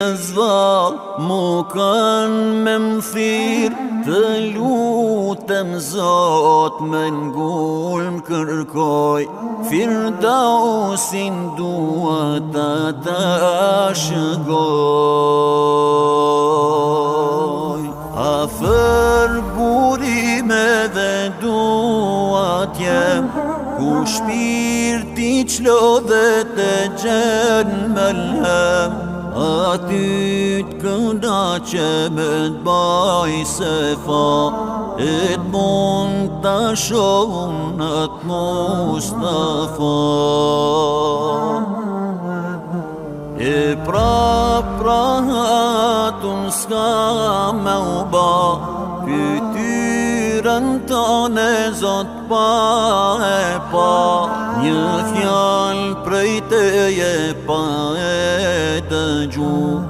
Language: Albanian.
Zvall mu kanë me m'thirë, të lutem Zot me n'gulm kërkoj, Firdausin dua ta shëgoj. Afër burime dhe dua t'jem, ku shpirti qlodhet e gjen me lhem, aty t'kënaqe me t'baj se fa, e t'mund t'a shohun atë Mustafa. E pra hatun s'ka me u ba, fytyrën tane Zot pa e pa, një fjallë prej teje pa e dëgju.